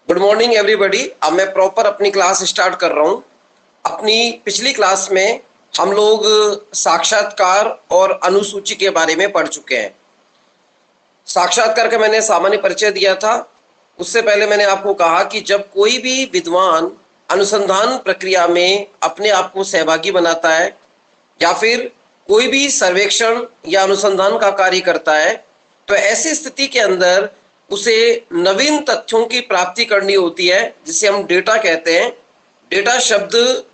Good morning everybody. अब मैं proper अपनी क्लास स्टार्ट कर रहा हूँ। अपनी पिछली क्लास में हम लोग साक्षात्कार और अनुसूची के बारे में पढ़ चुके हैं। साक्षात्कार का मैंने सामान्य परिचय दिया था। उससे पहले मैंने आपको कहा कि जब कोई भी विद्वान अनुसंधान प्रक्रिया में अपने आप को सहभागी बनाता है या फिर कोई भी सर्वेक्षण या अनुसंधान का कार्य करता है, तो ऐसी स्थिति के अंदर उसे नवीन तथ्यों की प्राप्ति करनी होती है, जिसे हम डेटा कहते हैं। डेटा शब्द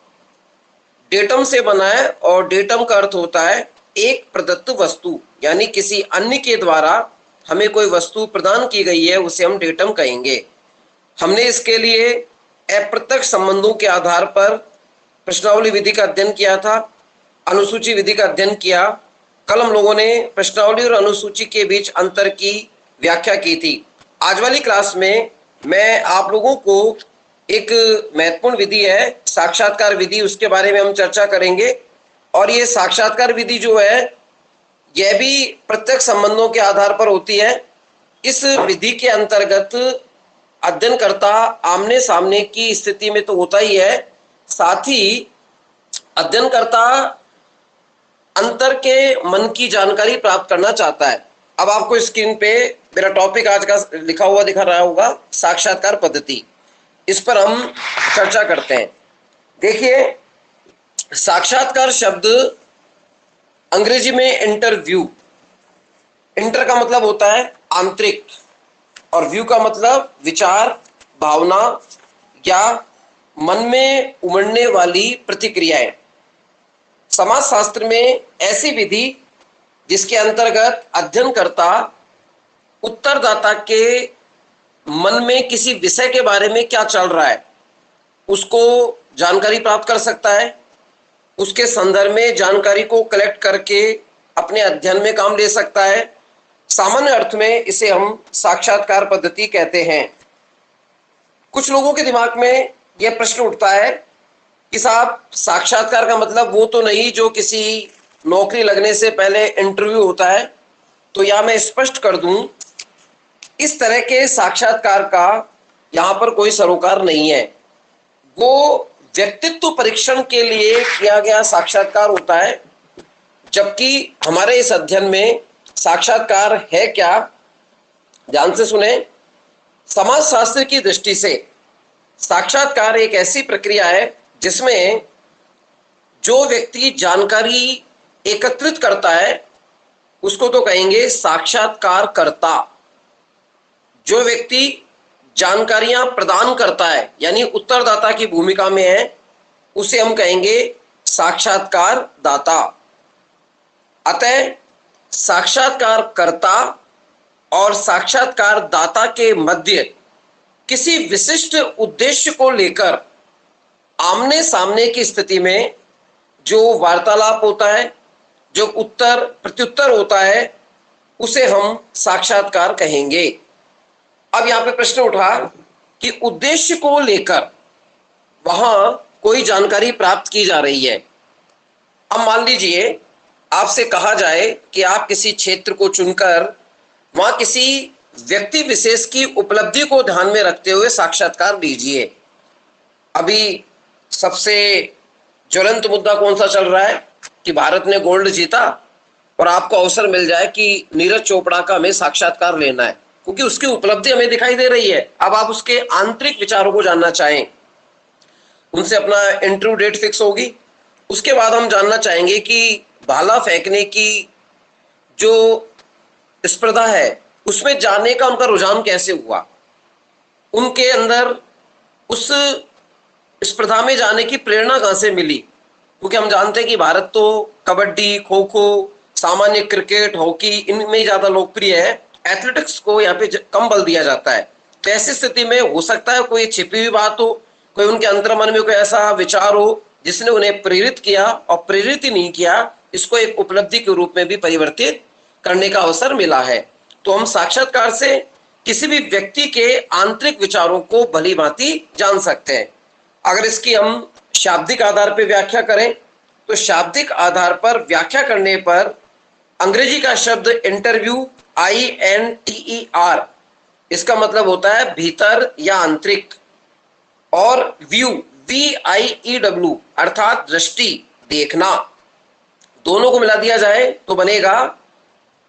डेटम से बना है और डेटम का अर्थ होता है एक प्रदत्त वस्तु, यानी किसी अन्य के द्वारा हमें कोई वस्तु प्रदान की गई है, उसे हम डेटम कहेंगे। हमने इसके लिए अप्रत्यक्ष संबंधों के आधार पर प्रश्नावली विधि का अध्ययन किया था, अनुसूची विधि का अध्ययन किया। कल हम लोगों ने प्रश्नावली और अनुसूची के बीच अंतर की व्याख्या की थी। आज वाली क्लास में मैं आप लोगों को एक महत्वपूर्ण विधि है साक्षात्कार विधि, उसके बारे में हम चर्चा करेंगे। और ये साक्षात्कार विधि जो है यह भी प्रत्यक्ष संबंधों के आधार पर होती है। इस विधि के अंतर्गत अध्ययनकर्ता आमने सामने की स्थिति में तो होता ही है, साथ ही अध्ययनकर्ता अंतर के मन की जानकारी प्राप्त करना चाहता है। अब आपको स्क्रीन पे मेरा टॉपिक आज का लिखा हुआ दिखा रहा होगा, साक्षात्कार पद्धति। इस पर हम चर्चा करते हैं। देखिए, साक्षात्कार शब्द अंग्रेजी में इंटरव्यू, इंटर का मतलब होता है आंतरिक और व्यू का मतलब विचार, भावना या मन में उमड़ने वाली प्रतिक्रियाएं। समाजशास्त्र में ऐसी विधि जिसके अंतर्गत अध्ययनकर्ता उत्तरदाता के मन में किसी विषय के बारे में क्या चल रहा है उसको जानकारी प्राप्त कर सकता है, उसके संदर्भ में जानकारी को कलेक्ट करके अपने अध्ययन में काम ले सकता है। सामान्य अर्थ में इसे हम साक्षात्कार पद्धति कहते हैं। कुछ लोगों के दिमाग में यह प्रश्न उठता है कि साहब, साक्षात्कार का मतलब वो तो नहीं जो किसी नौकरी लगने से पहले इंटरव्यू होता है। तो यह मैं स्पष्ट कर दूं, इस तरह के साक्षात्कार का यहाँ पर कोई सरोकार नहीं है। वो व्यक्तित्व परीक्षण के लिए किया गया साक्षात्कार होता है, जबकि हमारे इस अध्ययन में साक्षात्कार है क्या, ध्यान से सुने। समाजशास्त्र की दृष्टि से साक्षात्कार एक ऐसी प्रक्रिया है जिसमें जो व्यक्ति जानकारी एकत्रित करता है उसको तो कहेंगे साक्षात्कारकर्ता। जो व्यक्ति जानकारियां प्रदान करता है यानी उत्तरदाता की भूमिका में है, उसे हम कहेंगे साक्षात्कारदाता। अतः साक्षात्कारकर्ता और साक्षात्कारदाता के मध्य किसी विशिष्ट उद्देश्य को लेकर आमने सामने की स्थिति में जो वार्तालाप होता है, जो उत्तर प्रत्युत्तर होता है, उसे हम साक्षात्कार कहेंगे। अब यहां पे प्रश्न उठा कि उद्देश्य को लेकर वहां कोई जानकारी प्राप्त की जा रही है। अब मान लीजिए आपसे कहा जाए कि आप किसी क्षेत्र को चुनकर वहां किसी व्यक्ति विशेष की उपलब्धि को ध्यान में रखते हुए साक्षात्कार लीजिए। अभी सबसे ज्वलंत मुद्दा कौन सा चल रहा है कि भारत ने गोल्ड जीता और आपको अवसर मिल जाए कि नीरज चोपड़ा का हमें साक्षात्कार लेना है, क्योंकि उसकी उपलब्धि हमें दिखाई दे रही है। अब आप उसके आंतरिक विचारों को जानना चाहें, उनसे अपना इंटरव्यू डेट फिक्स होगी। उसके बाद हम जानना चाहेंगे कि भाला फेंकने की जो स्पर्धा है उसमें जाने का उनका रुझान कैसे हुआ, उनके अंदर उस स्पर्धा में जाने की प्रेरणा कहां से मिली। क्योंकि हम जानते हैं कि भारत तो कबड्डी, खो खो, सामान्य क्रिकेट, हॉकी इनमें ज्यादा लोकप्रिय है। एथलेटिक्स को यहाँ पे कम बल दिया जाता है। तो ऐसी स्थिति में हो सकता है कोई छिपी हुई बात हो, कोई उनके अंतर्मन में कोई ऐसा विचार हो जिसने उन्हें प्रेरित किया, और प्रेरित ही नहीं किया, इसको एक उपलब्धि के रूप में भी परिवर्तित करने का अवसर मिला है। तो हम साक्षात्कार से किसी भी व्यक्ति के आंतरिक विचारों को भली भांति जान सकते हैं। अगर इसकी हम शाब्दिक आधार पर व्याख्या करें तो शाब्दिक आधार पर व्याख्या करने पर अंग्रेजी का शब्द इंटरव्यू INTER इसका मतलब होता है भीतर या आंतरिक, और व्यू, VIEW अर्थात दृष्टि, देखना, दोनों को मिला दिया जाए तो बनेगा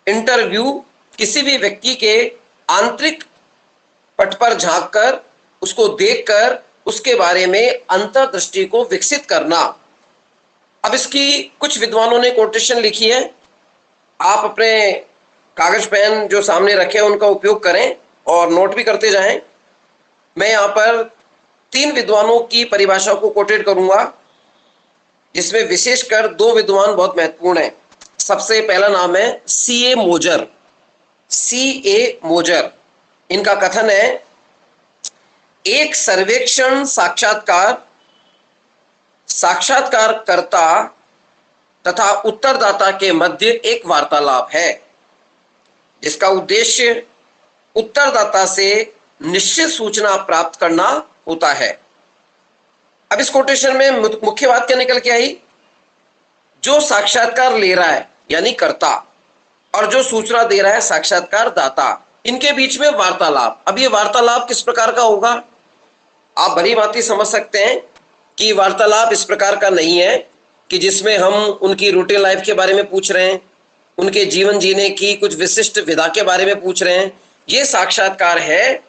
इंटरव्यू, किसी भी व्यक्ति के आंतरिक पट पर झांककर, उसको देखकर उसके बारे में अंतर्दृष्टि को विकसित करना। अब इसकी कुछ विद्वानों ने कोटेशन लिखी है, आप अपने कागज पेन जो सामने रखे हैं उनका उपयोग करें और नोट भी करते जाएं। मैं यहाँ पर 3 विद्वानों की परिभाषा को कोटेट करूंगा, जिसमें विशेषकर 2 विद्वान बहुत महत्वपूर्ण हैं। सबसे पहला नाम है CA मोजर। CA मोजर, इनका कथन है, एक सर्वेक्षण साक्षात्कारकर्ता तथा उत्तरदाता के मध्य एक वार्तालाप है, जिसका उद्देश्य उत्तरदाता से निश्चित सूचना प्राप्त करना होता है। अब इस कोटेशन में मुख्य बात क्या निकल के आई? जो साक्षात्कार ले रहा है यानी कर्ता, और जो सूचना दे रहा है साक्षात्कार दाता, इनके बीच में वार्तालाप। अब ये वार्तालाप किस प्रकार का होगा? आप भली भांति समझ सकते हैं कि वार्तालाप इस प्रकार का नहीं है कि जिसमें हम उनकी रूटीन लाइफ के बारे में पूछ रहे हैं, उनके जीवन जीने की कुछ विशिष्ट विधा के बारे में पूछ रहे हैं। ये साक्षात्कार है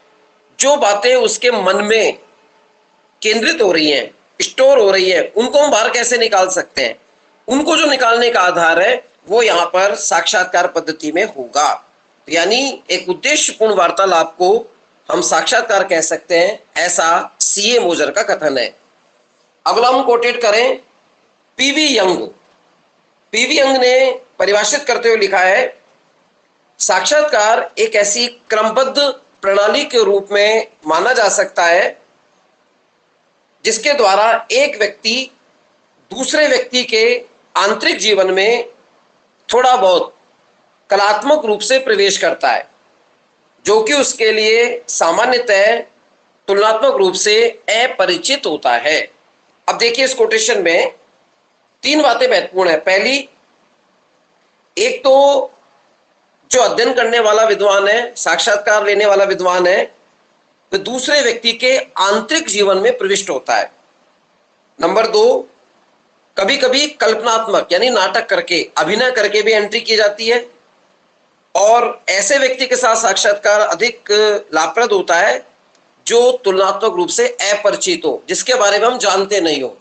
जो बातें उसके मन में केंद्रित हो रही हैं, स्टोर हो रही है, उनको हम बाहर कैसे निकाल सकते हैं, उनको जो निकालने का आधार है वो यहाँ पर साक्षात्कार पद्धति में होगा। यानी एक उद्देश्यपूर्ण वार्तालाप को हम साक्षात्कार कह सकते हैं, ऐसा CA मोजर का कथन है। अगला हम कोटेट करें PV यंग। PV यंग ने परिभाषित करते हुए लिखा है, साक्षात्कार एक ऐसी क्रमबद्ध प्रणाली के रूप में माना जा सकता है जिसके द्वारा एक व्यक्ति दूसरे व्यक्ति के आंतरिक जीवन में थोड़ा बहुत कलात्मक रूप से प्रवेश करता है, जो कि उसके लिए सामान्यतः तुलनात्मक रूप से अपरिचित होता है। अब देखिए, इस कोटेशन में 3 बातें महत्वपूर्ण है। पहली, एक तो जो अध्ययन करने वाला विद्वान है, साक्षात्कार लेने वाला विद्वान है, तो दूसरे व्यक्ति के आंतरिक जीवन में प्रविष्ट होता है। नंबर 2, कभी कभी कल्पनात्मक यानी नाटक करके, अभिनय करके भी एंट्री की जाती है, और ऐसे व्यक्ति के साथ साक्षात्कार अधिक लाभप्रद होता है जो तुलनात्मक रूप से अपरिचित हो, जिसके बारे में हम जानते नहीं हो।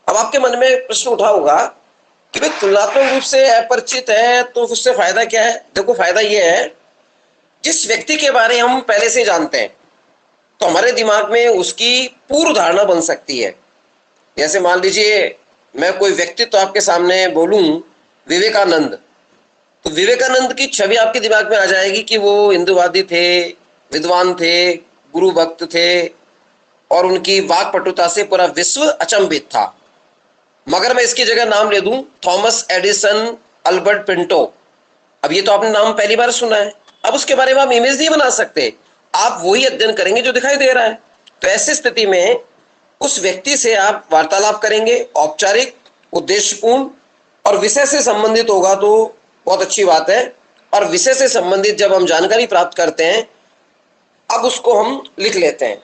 अब आपके मन में प्रश्न उठा होगा कि भाई तुलनात्मक रूप से अपरिचित है तो उससे फायदा क्या है? देखो, फायदा यह है, जिस व्यक्ति के बारे में हम पहले से जानते हैं तो हमारे दिमाग में उसकी पूर्व धारणा बन सकती है। जैसे मान लीजिए मैं कोई व्यक्तित्व आपके सामने बोलूं, विवेकानंद, तो विवेकानंद की छवि आपके दिमाग में आ जाएगी कि वो हिंदुवादी थे, विद्वान थे, गुरु भक्त थे, और उनकी वाक्पटुता से पूरा विश्व अचंभित था। मगर मैं इसकी जगह नाम ले दूं थॉमस एडिसन, अल्बर्ट पिंटो। अब ये तो आपने नाम पहली बार सुना है, अब उसके बारे में आप इमेज नहीं बना सकते, आप वही अध्ययन करेंगे जो दिखाई दे रहा है। तो ऐसी स्थिति में उस व्यक्ति से आप वार्तालाप करेंगे, औपचारिक, उद्देश्यपूर्ण, और विषय से संबंधित होगा तो बहुत अच्छी बात है। और विषय से संबंधित जब हम जानकारी प्राप्त करते हैं, अब उसको हम लिख लेते हैं।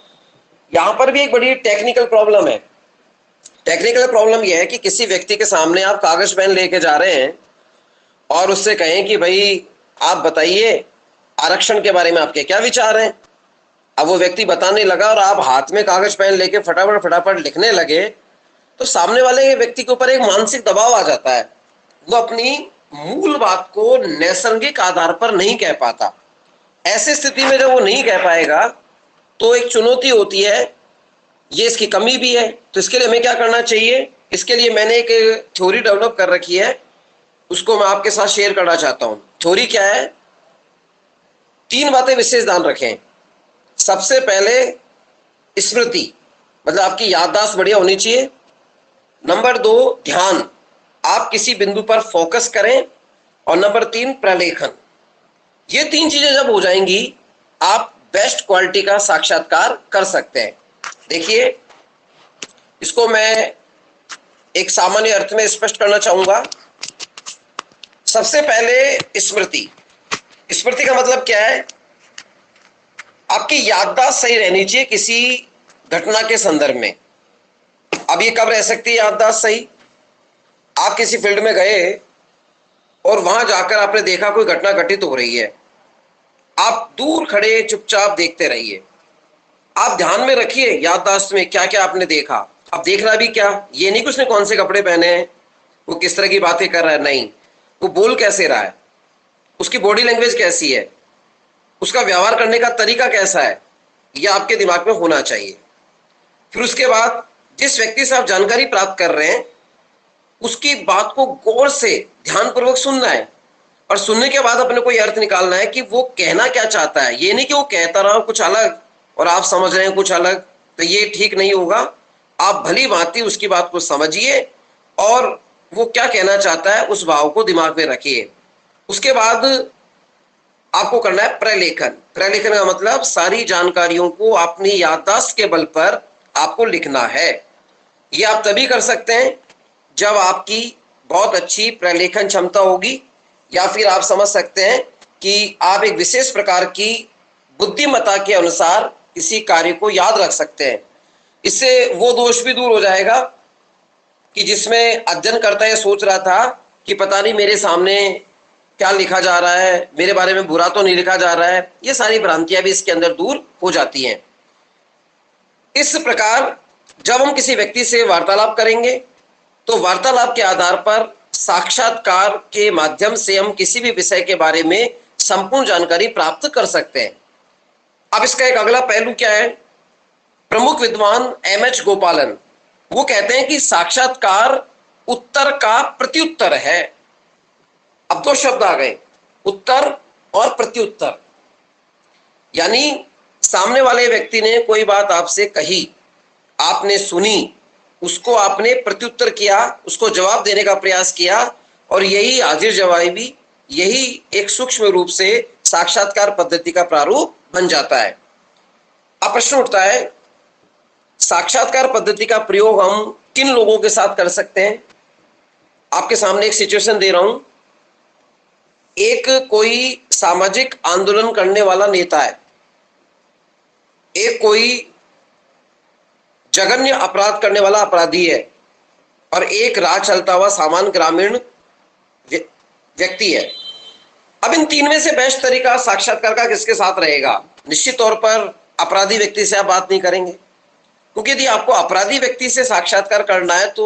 यहां पर भी एक बड़ी टेक्निकल प्रॉब्लम है। टेक्निकल प्रॉब्लम यह है कि किसी व्यक्ति के सामने आप कागज पेन लेके जा रहे हैं और उससे कहें कि भाई आप बताइए आरक्षण के बारे में आपके क्या विचार हैं। अब वो व्यक्ति बताने लगा और आप हाथ में कागज पेन लेके फटाफट लिखने लगे, तो सामने वाले व्यक्ति के ऊपर एक मानसिक दबाव आ जाता है। वो अपनी मूल बात को नैसर्गिक आधार पर नहीं कह पाता। ऐसी स्थिति में जब वो नहीं कह पाएगा तो एक चुनौती होती है, ये इसकी कमी भी है। तो इसके लिए हमें क्या करना चाहिए? इसके लिए मैंने एक थ्योरी डेवलप कर रखी है, उसको मैं आपके साथ शेयर करना चाहता हूं। थ्योरी क्या है? 3 बातें विशेष ध्यान रखें। सबसे पहले स्मृति, मतलब आपकी याददाश्त बढ़िया होनी चाहिए। नंबर 2, ध्यान, आप किसी बिंदु पर फोकस करें। और नंबर 3, प्रलेखन। ये 3 चीजें जब हो जाएंगी, आप बेस्ट क्वालिटी का साक्षात्कार कर सकते हैं। देखिए, इसको मैं एक सामान्य अर्थ में स्पष्ट करना चाहूंगा। सबसे पहले स्मृति। स्मृति का मतलब क्या है? आपकी याददाश्त सही रहनी चाहिए किसी घटना के संदर्भ में। अब ये कब रह सकती है याददाश्त सही? आप किसी फील्ड में गए और वहां जाकर आपने देखा कोई घटना घटित हो रही है, आप दूर खड़े चुपचाप देखते रहिए। आप ध्यान में रखिए याददाश्त में क्या क्या आपने देखा। अब देखना भी क्या, ये नहीं कि उसने कौन से कपड़े पहने हैं, वो किस तरह की बातें कर रहा है, नहीं, वो बोल कैसे रहा है, उसकी बॉडी लैंग्वेज कैसी है, उसका व्यवहार करने का तरीका कैसा है, यह आपके दिमाग में होना चाहिए। फिर उसके बाद जिस व्यक्ति से आप जानकारी प्राप्त कर रहे हैं उसकी बात को गौर से ध्यानपूर्वक सुनना है, और सुनने के बाद अपने को यह अर्थ निकालना है कि वो कहना क्या चाहता है। ये नहीं कि वो कहता रहा कुछ अलग और आप समझ रहे हैं कुछ अलग, तो ये ठीक नहीं होगा। आप भली भांति उसकी बात को समझिए और वो क्या कहना चाहता है उस भाव को दिमाग में रखिए। उसके बाद आपको करना है प्रलेखन। प्रलेखन का मतलब सारी जानकारियों को अपनी याददाश्त के बल पर आपको लिखना है। ये आप तभी कर सकते हैं जब आपकी बहुत अच्छी प्रलेखन क्षमता होगी, या फिर आप समझ सकते हैं कि आप एक विशेष प्रकार की बुद्धिमत्ता के अनुसार किसी कार्य को याद रख सकते हैं। इससे वो दोष भी दूर हो जाएगा कि जिसमें अध्ययनकर्ता ये सोच रहा था कि पता नहीं मेरे सामने क्या लिखा जा रहा है, मेरे बारे में बुरा तो नहीं लिखा जा रहा है। ये सारी भ्रांतियां भी इसके अंदर दूर हो जाती हैं। इस प्रकार जब हम किसी व्यक्ति से वार्तालाप करेंगे तो वार्तालाप के आधार पर साक्षात्कार के माध्यम से हम किसी भी विषय के बारे में संपूर्ण जानकारी प्राप्त कर सकते हैं। अब इसका एक अगला पहलू क्या है? प्रमुख विद्वान एम.एच. गोपालन वो कहते हैं कि साक्षात्कार उत्तर का प्रत्युत्तर है। अब दो शब्द आ गए, उत्तर और प्रत्युत्तर। यानी सामने वाले व्यक्ति ने कोई बात आपसे कही, आपने सुनी, उसको आपने प्रत्युत्तर किया, उसको जवाब देने का प्रयास किया, और यही हाजिर जवाबी, यही एक सूक्ष्म रूप से साक्षात्कार पद्धति का प्रारूप बन जाता है। अब प्रश्न उठता है, साक्षात्कार पद्धति का प्रयोग हम किन लोगों के साथ कर सकते हैं? आपके सामने एक सिचुएशन दे रहा हूं। एक कोई सामाजिक आंदोलन करने वाला नेता है, एक कोई जघन्य अपराध करने वाला अपराधी है, और एक राह चलता हुआ सामान्य ग्रामीण व्यक्ति है। अब इन तीन में से बेस्ट तरीका साक्षात्कार का किसके साथ रहेगा? निश्चित तौर पर अपराधी व्यक्ति से आप बात नहीं करेंगे, क्योंकि यदि आपको अपराधी व्यक्ति से साक्षात्कार करना है तो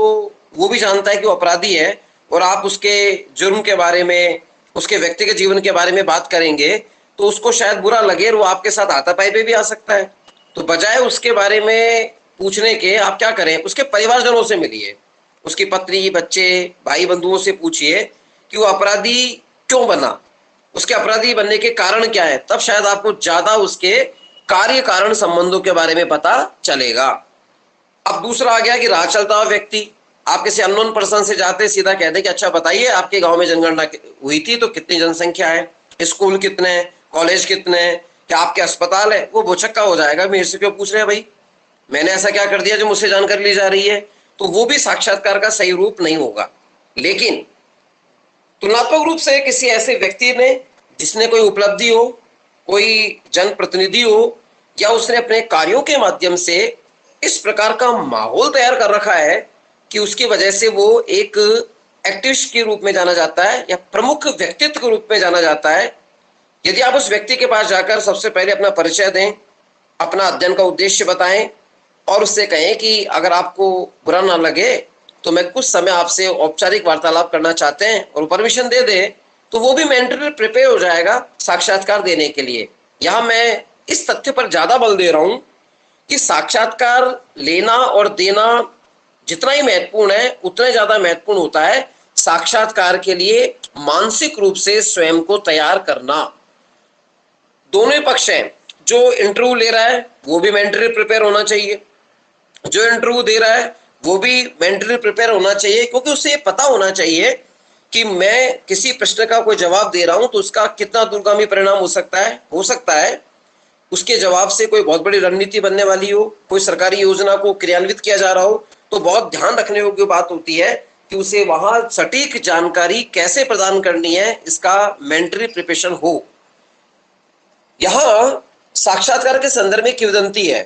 वो भी जानता है कि वो अपराधी है, और आप उसके जुर्म के बारे में, उसके व्यक्तिगत जीवन के बारे में बात करेंगे तो उसको शायद बुरा लगे और वो आपके साथ हाथापाई पे भी आ सकता है। तो बजाय उसके बारे में पूछने के आप क्या करें, उसके परिवारजनों से मिलिए, उसकी पत्नी, बच्चे, भाई बंधुओं से पूछिए कि वो अपराधी क्यों बना, उसके अपराधी बनने के कारण क्या है। तब शायद आपको ज्यादा उसके कार्य कारण संबंधों के बारे में पता चलेगा। अब दूसरा आ गया कि राह चलता हुआ व्यक्ति। आप किसी अननोन पर्सन से जाते सीधा कहते कि अच्छा बताइए आपके गांव में जनगणना हुई थी तो कितनी जनसंख्या है, स्कूल कितने हैं, कॉलेज कितने हैं, क्या आपके अस्पताल है? वो भुचक्का हो जाएगा, मेरे से क्यों पूछ रहे हैं भाई, मैंने ऐसा क्या कर दिया जो मुझसे जानकारी ली जा रही है? तो वो भी साक्षात्कार का सही रूप नहीं होगा। लेकिन तुलनात्मक रूप से किसी ऐसे व्यक्ति ने जिसने कोई उपलब्धि हो, कोई जनप्रतिनिधि हो, या उसने अपने कार्यों के माध्यम से इस प्रकार का माहौल तैयार कर रखा है कि उसकी वजह से वो एक एक्टिविस्ट के रूप में जाना जाता है या प्रमुख व्यक्तित्व के रूप में जाना जाता है। यदि आप उस व्यक्ति के पास जाकर सबसे पहले अपना परिचय दें, अपना अध्ययन का उद्देश्य बताएं और उससे कहें कि अगर आपको बुरा ना लगे तो मैं कुछ समय आपसे औपचारिक वार्तालाप करना चाहते हैं, और परमिशन दे दे, तो वो भी मेंटली प्रिपेयर हो जाएगा साक्षात्कार देने के लिए। यहाँ मैं इस तथ्य पर ज्यादा बल दे रहा हूं कि साक्षात्कार लेना और देना जितना ही महत्वपूर्ण है उतना ही ज्यादा महत्वपूर्ण होता है साक्षात्कार के लिए मानसिक रूप से स्वयं को तैयार करना। दोनों ही पक्ष हैं, जो इंटरव्यू ले रहा है वो भी मेंटली प्रिपेयर होना चाहिए, जो इंटरव्यू दे रहा है वो भी मेंटली प्रिपेयर होना चाहिए, क्योंकि उसे ये पता होना चाहिए कि मैं किसी प्रश्न का कोई जवाब दे रहा हूं तो उसका कितना दूरगामी परिणाम हो सकता है उसके जवाब से कोई बहुत बड़ी रणनीति बनने वाली हो, कोई सरकारी योजना को क्रियान्वित किया जा रहा हो, तो बहुत ध्यान रखने योग्य बात होती है कि उसे वहां सटीक जानकारी कैसे प्रदान करनी है, इसका मेंटली प्रिपरेशन हो। यहां साक्षात्कार के संदर्भ में किंवदंती है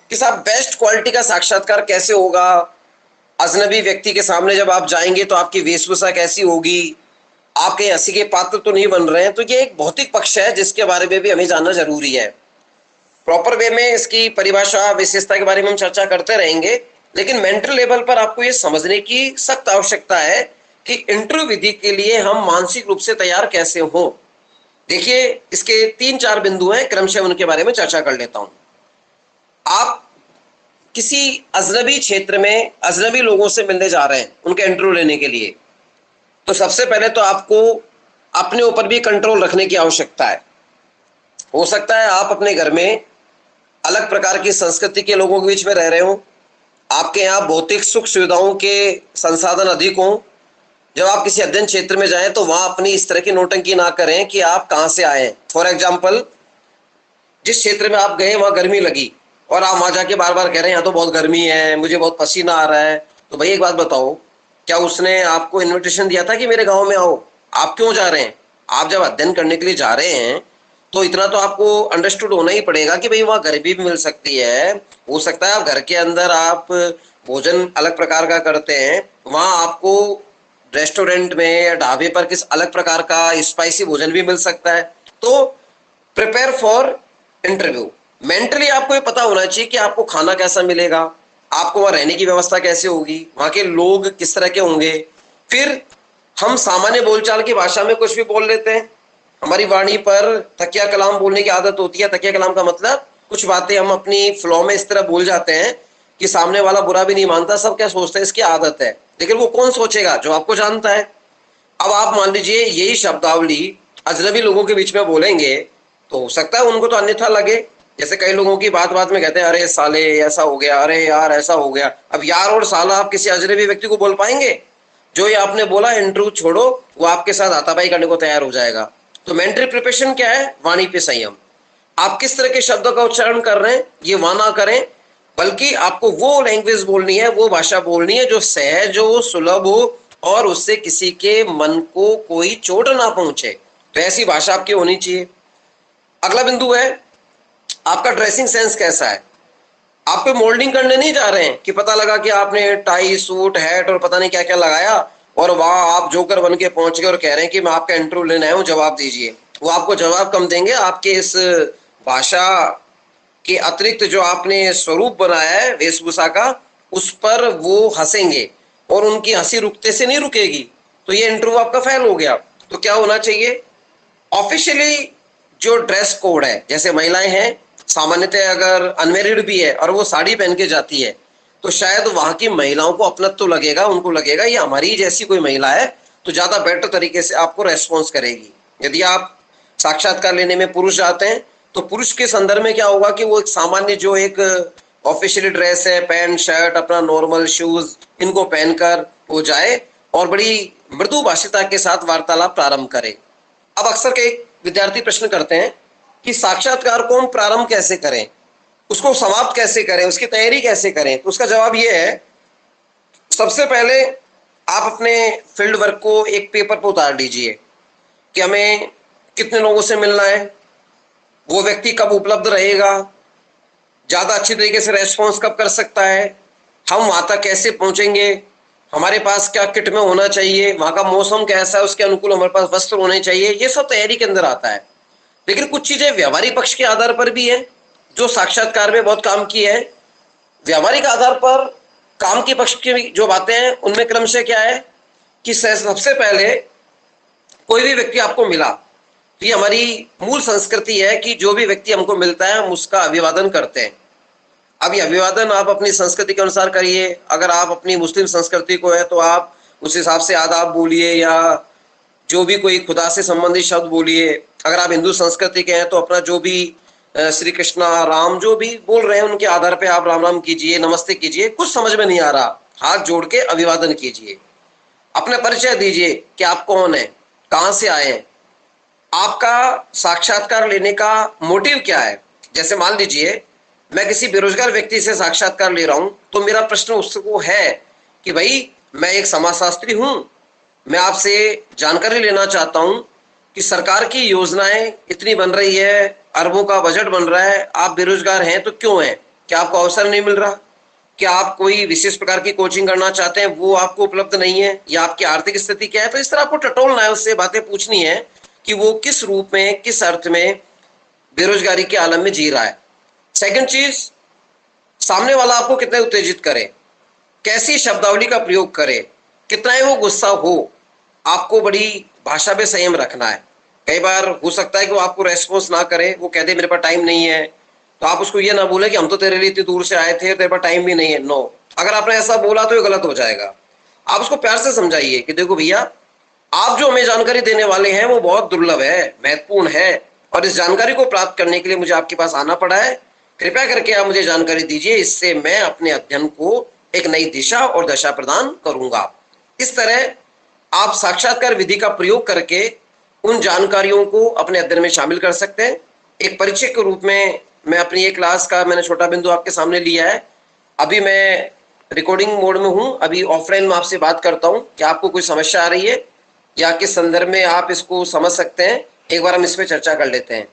कि साहब बेस्ट क्वालिटी का साक्षात्कार कैसे होगा, अजनबी व्यक्ति के सामने जब आप जाएंगे तो आपकी वेशभूषा कैसी होगी, आप कहीं हंसी के पात्र तो नहीं बन रहे हैं। तो ये एक भौतिक पक्ष है जिसके बारे में भी हमें जानना जरूरी है। प्रॉपर वे में इसकी परिभाषा विशेषता के बारे में हम चर्चा करते रहेंगे, लेकिन मेंटल लेवल पर आपको ये समझने की सख्त आवश्यकता है कि इंटरव्यू विधि के लिए हम मानसिक रूप से तैयार कैसे हो। देखिए, इसके 3-4 बिंदु हैं, क्रमशः उनके बारे में चर्चा कर लेता हूं। आप किसी अजनबी क्षेत्र में अजनबी लोगों से मिलने जा रहे हैं उनके इंटरव्यू लेने के लिए, तो सबसे पहले तो आपको अपने ऊपर भी कंट्रोल रखने की आवश्यकता है। हो सकता है आप अपने घर में अलग प्रकार की संस्कृति के लोगों के बीच में रह रहे हो, आपके यहाँ भौतिक सुख सुविधाओं के संसाधन अधिक हों। जब आप किसी अध्ययन क्षेत्र में जाएं तो वहां अपनी इस तरह की नौटंकी ना करें कि आप कहां से आए हैं। फॉर एग्जाम्पल, जिस क्षेत्र में आप गए वहां गर्मी लगी और आप वहां जाके बार बार कह रहे हैं यहाँ तो बहुत गर्मी है, मुझे बहुत पसीना आ रहा है, तो भाई एक बात बताओ, क्या उसने आपको इन्विटेशन दिया था कि मेरे गांव में आओ? आप क्यों जा रहे हैं? आप जब अध्ययन करने के लिए जा रहे हैं तो इतना तो आपको अंडरस्टूड होना ही पड़ेगा कि भाई वहाँ गर्मी भी मिल सकती है। हो सकता है आप घर के अंदर आप भोजन अलग प्रकार का करते हैं, वहाँ आपको रेस्टोरेंट में या ढाबे पर किस अलग प्रकार का स्पाइसी भोजन भी मिल सकता है। तो प्रिपेयर फॉर इंटरव्यू। मेंटली आपको ये पता होना चाहिए कि आपको खाना कैसा मिलेगा, आपको वहां रहने की व्यवस्था कैसे होगी, वहां के लोग किस तरह के होंगे। फिर हम सामान्य बोलचाल की भाषा में कुछ भी बोल लेते हैं, हमारी वाणी पर तकिया कलाम बोलने की आदत होती है। तकिया कलाम का मतलब कुछ बातें हम अपनी फ्लो में इस तरह बोल जाते हैं कि सामने वाला बुरा भी नहीं मानता, सब क्या सोचते हैं इसकी आदत है, लेकिन वो कौन सोचेगा? जो आपको जानता है। अब आप मान लीजिए यही शब्दावली अजनबी लोगों के बीच में बोलेंगे तो हो सकता है उनको तो अन्यथा लगे। जैसे कई लोगों की बात बात में कहते हैं अरे साले ऐसा हो गया, अरे यार ऐसा हो गया। अब यार और साला आप किसी अजनबी व्यक्ति को बोल पाएंगे? जो ये आपने बोला इंटरव्यू छोड़ो, वो आपके साथ हाथापाई करने को तैयार हो जाएगा। तो मेंटल प्रिपरेशन क्या है? वाणी पे संयम। आप किस तरह के शब्दों का उच्चारण कर रहे हैं ये वहां ना करें, बल्कि आपको वो लैंग्वेज बोलनी है, वो भाषा बोलनी है जो सहज हो, सुलभ हो और उससे किसी के मन को कोई चोट ना पहुंचे। तो ऐसी भाषा आपकी होनी चाहिए। अगला बिंदु है आपका ड्रेसिंग सेंस कैसा है। आप पे मोल्डिंग करने नहीं जा रहे हैं कि पता लगा कि आपने टाई सूट हैट और पता नहीं क्या क्या लगाया और वहां आप जोकर बन के पहुंच गए और कह रहे हैं कि मैं आपका इंटरव्यू लेने आया हूं, जवाब दीजिए। वो आपको जवाब कम देंगे, आपके इस भाषा के अतिरिक्त जो आपने स्वरूप बनाया है वेशभूषा का, उस पर वो हंसेंगे और उनकी हंसी रुकते से नहीं रुकेगी। तो ये इंटरव्यू आपका फेल हो गया। तो क्या होना चाहिए? ऑफिशियली जो ड्रेस कोड है, जैसे महिलाएं हैं सामान्यतः अगर अनमेरिड भी है और वो साड़ी पहन के जाती है तो शायद वहां की महिलाओं को अपनत्व तो लगेगा, उनको लगेगा ये हमारी जैसी कोई महिला है, तो ज्यादा बेटर तरीके से आपको रेस्पॉन्स करेगी। यदि आप साक्षात्कार लेने में पुरुष जाते हैं तो पुरुष के संदर्भ में क्या होगा कि वो एक सामान्य जो एक ऑफिशियल ड्रेस है, पैंट शर्ट, अपना नॉर्मल शूज, इनको पहनकर वो जाए और बड़ी मृदु भाषिता के साथ वार्तालाप प्रारंभ करे। अब अक्सर के विद्यार्थी प्रश्न करते हैं कि साक्षात्कार को हम प्रारंभ कैसे करें, उसको समाप्त कैसे करें, उसकी तैयारी कैसे करें। तो उसका जवाब ये है, सबसे पहले आप अपने फील्ड वर्क को एक पेपर पर उतार लीजिए कि हमें कितने लोगों से मिलना है, वो व्यक्ति कब उपलब्ध रहेगा, ज्यादा अच्छी तरीके से रेस्पॉन्स कब कर सकता है, हम वहां तक कैसे पहुंचेंगे, हमारे पास क्या किट में होना चाहिए, वहां का मौसम कैसा है, उसके अनुकूल हमारे पास वस्त्र होने चाहिए। ये सब तैयारी के अंदर आता है। लेकिन कुछ चीजें व्यवहारिक पक्ष के आधार पर भी है जो साक्षात्कार में बहुत काम की है। व्यवहारिक आधार पर काम के पक्ष की जो बातें हैं उनमें क्रमशः क्या है कि सबसे पहले कोई भी व्यक्ति आपको मिला तो ये हमारी मूल संस्कृति है कि जो भी व्यक्ति हमको मिलता है हम उसका अभिवादन करते हैं। अब ये अभिवादन आप अपनी संस्कृति के अनुसार करिए। अगर आप अपनी मुस्लिम संस्कृति को है तो आप उस हिसाब से आदाब बोलिए या जो भी कोई खुदा से संबंधित शब्द बोलिए। अगर आप हिंदू संस्कृति के हैं तो अपना जो भी श्री कृष्णा राम जो भी बोल रहे हैं उनके आधार पे आप राम राम कीजिए, नमस्ते कीजिए। कुछ समझ में नहीं आ रहा, हाथ जोड़ के अभिवादन कीजिए, अपना परिचय दीजिए कि आप कौन है, कहाँ से आए हैं, आपका साक्षात्कार लेने का मोटिव क्या है। जैसे मान लीजिए मैं किसी बेरोजगार व्यक्ति से साक्षात्कार ले रहा हूं तो मेरा प्रश्न उसको है कि भाई मैं एक समाजशास्त्री हूं, मैं आपसे जानकारी लेना चाहता हूं कि सरकार की योजनाएं इतनी बन रही है, अरबों का बजट बन रहा है, आप बेरोजगार हैं तो क्यों हैं? क्या आपको अवसर नहीं मिल रहा? क्या आप कोई विशेष प्रकार की कोचिंग करना चाहते हैं, वो आपको उपलब्ध नहीं है, या आपकी आर्थिक स्थिति क्या है? तो इस तरह आपको टटोलना है, उससे बातें पूछनी है कि वो किस रूप में, किस अर्थ में बेरोजगारी के आलम में जी रहा है। सेकंड चीज, सामने वाला आपको कितना उत्तेजित करे, कैसी शब्दावली का प्रयोग करे, कितना ही वो गुस्सा हो, आपको बड़ी भाषा पे संयम रखना है। कई बार हो सकता है कि वो आपको रेस्पॉन्स ना करे, वो कह दे मेरे पास टाइम नहीं है, तो आप उसको ये ना बोले कि हम तो तेरे लिए इतनी दूर से आए थे, तेरे पास टाइम भी नहीं है। नो, अगर आपने ऐसा बोला तो ये गलत हो जाएगा। आप उसको प्यार से समझाइए कि देखो भैया, आप जो हमें जानकारी देने वाले हैं वो बहुत दुर्लभ है, महत्वपूर्ण है, और इस जानकारी को प्राप्त करने के लिए मुझे आपके पास आना पड़ा है। कृपया करके आप मुझे जानकारी दीजिए, इससे मैं अपने अध्ययन को एक नई दिशा और दशा प्रदान करूंगा। इस तरह आप साक्षात्कार विधि का प्रयोग करके उन जानकारियों को अपने अध्ययन में शामिल कर सकते हैं। एक परिचय के रूप में मैं अपनी एक क्लास का मैंने छोटा बिंदु आपके सामने लिया है। अभी मैं रिकॉर्डिंग मोड में हूं, अभी ऑफलाइन में आपसे बात करता हूं। क्या आपको कोई समस्या आ रही है या किस संदर्भ में आप इसको समझ सकते हैं? एक बार हम इस पे चर्चा कर लेते हैं।